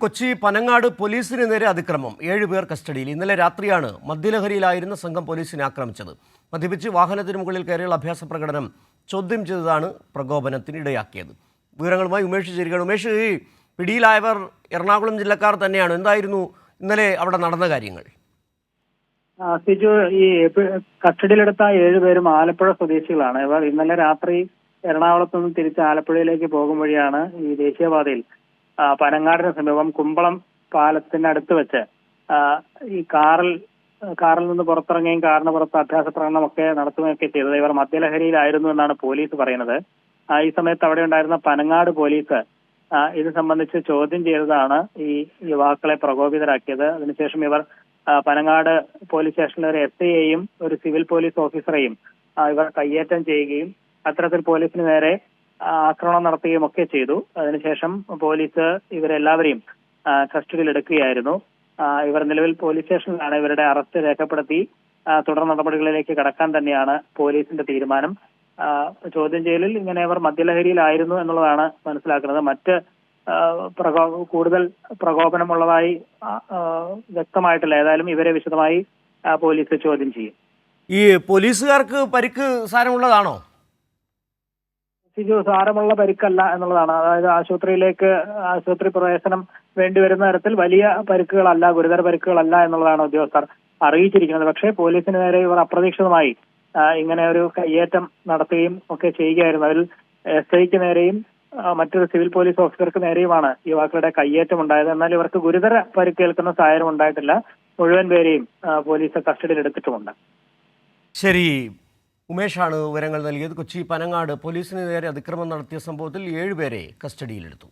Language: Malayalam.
കൊച്ചി പനങ്ങാട് പോലീസിന് നേരെ അതിക്രമം 7 പേർ കസ്റ്റഡിയിൽ. ഇന്നലെ രാത്രിയാണ് മദ്യലഹരിയിലായിരുന്ന സംഘം പോലീസിനെ ആക്രമിച്ചത്. മദ്യപിച്ച് വാഹനത്തിന് മുകളിൽ കയറിയുള്ള അഭ്യാസ പ്രകടനം ചോദ്യം ചെയ്തതാണ് പ്രകോപനത്തിനിടയാക്കിയത്. വിവരങ്ങളുമായി ഉമേഷ് ചേരുകയാണ്. ഉമേഷ്, ഈ പിടിയിലായവർ എറണാകുളം ജില്ലക്കാർ തന്നെയാണ്. എന്തായിരുന്നു ഇന്നലെ അവിടെ നടന്ന കാര്യങ്ങൾ? സിജു, ഈ കസ്റ്റഡിയിലെടുത്ത 7 പേരും ആലപ്പുഴ സ്വദേശികളാണ്. ഇവർ ഇന്നലെ രാത്രി എറണാകുളത്ത് നിന്ന് തിരിച്ച് ആലപ്പുഴയിലേക്ക് പോകും വഴിയാണ് ഈ ദേശീയപാതയിൽ പനങ്ങാടിന് സമീപം കുമ്പളം പാലത്തിനടുത്ത് വെച്ച് ഈ കാറിൽ നിന്ന് പുറത്തിറങ്ങുകയും കാറിന് പുറത്ത് അഭ്യാസ പ്രകടനമൊക്കെ നടത്തുകയൊക്കെ ചെയ്തത്. ഇവർ മദ്യലഹരിയിലായിരുന്നു എന്നാണ് പോലീസ് പറയുന്നത്. ഈ സമയത്ത് അവിടെ ഉണ്ടായിരുന്ന പനങ്ങാട് പോലീസ് ഇത് സംബന്ധിച്ച് ചോദ്യം ചെയ്തതാണ് ഈ യുവാക്കളെ പ്രകോപിതരാക്കിയത്. അതിനുശേഷം ഇവർ പനങ്ങാട് പോലീസ് സ്റ്റേഷനിലെ ഒരു SI-യെയും ഒരു സിവിൽ പോലീസ് ഓഫീസറെയും ഇവർ കയ്യേറ്റം ചെയ്യുകയും അത്തരത്തിൽ പോലീസിന് നേരെ ആക്രമണം നടത്തുകയും ഒക്കെ ചെയ്തു. അതിനുശേഷം പോലീസ് ഇവരെല്ലാവരെയും കസ്റ്റഡിയിൽ എടുക്കുകയായിരുന്നു. ഇവർ നിലവിൽ പോലീസ് സ്റ്റേഷനിലാണ്. ഇവരുടെ അറസ്റ്റ് രേഖപ്പെടുത്തി തുടർ നടപടികളിലേക്ക് കടക്കാൻ തന്നെയാണ് പോലീസിന്റെ തീരുമാനം. ചോദ്യം ചെയ്യലിൽ ഇങ്ങനെ ഇവർ മദ്യലഹരിയിലായിരുന്നു എന്നുള്ളതാണ് മനസ്സിലാക്കുന്നത്. മറ്റ് കൂടുതൽ പ്രകോപനമുള്ളതായി വ്യക്തമായിട്ടില്ല. ഏതായാലും ഇവരെ വിശദമായി പോലീസ് ചോദ്യം ചെയ്യും. ഈ പോലീസുകാർക്ക് പരിക്ക് സാരമുള്ളതാണോ? സിജു, സാരമുള്ള പരിക്കല്ല എന്നുള്ളതാണ്. അതായത് ആശുപത്രി പ്രവേശനം വേണ്ടിവരുന്ന തരത്തിൽ വലിയ പരിക്കുകളല്ല, ഗുരുതര പരിക്കുകളല്ല എന്നുള്ളതാണ് ഉദ്യോഗസ്ഥർ അറിയിച്ചിരിക്കുന്നത്. പക്ഷേ പോലീസിന് നേരെ ഇവർ അപ്രതീക്ഷിതമായി ഇങ്ങനെ ഒരു കയ്യേറ്റം നടത്തുകയും ഒക്കെ ചെയ്യുകയായിരുന്നു. അതിൽ SI-ക്ക് നേരെയും മറ്റൊരു സിവിൽ പോലീസ് ഓഫീസർക്ക് നേരെയുമാണ് യുവാക്കളുടെ കയ്യേറ്റം ഉണ്ടായത്. എന്നാൽ ഇവർക്ക് ഗുരുതര പരിക്കേൽക്കുന്ന സാഹചര്യം ഉണ്ടായിട്ടില്ല. മുഴുവൻ പേരെയും പോലീസ് കസ്റ്റഡിയിൽ എടുത്തിട്ടുമുണ്ട്. ശരി, ഉമേഷാണ് വിവരങ്ങൾ നൽകിയത്. കൊച്ചി പനങ്ങാട് പോലീസിന് നേരെ അതിക്രമം നടത്തിയ സംഭവത്തിൽ 7 പേരെ കസ്റ്റഡിയിലെടുത്തു.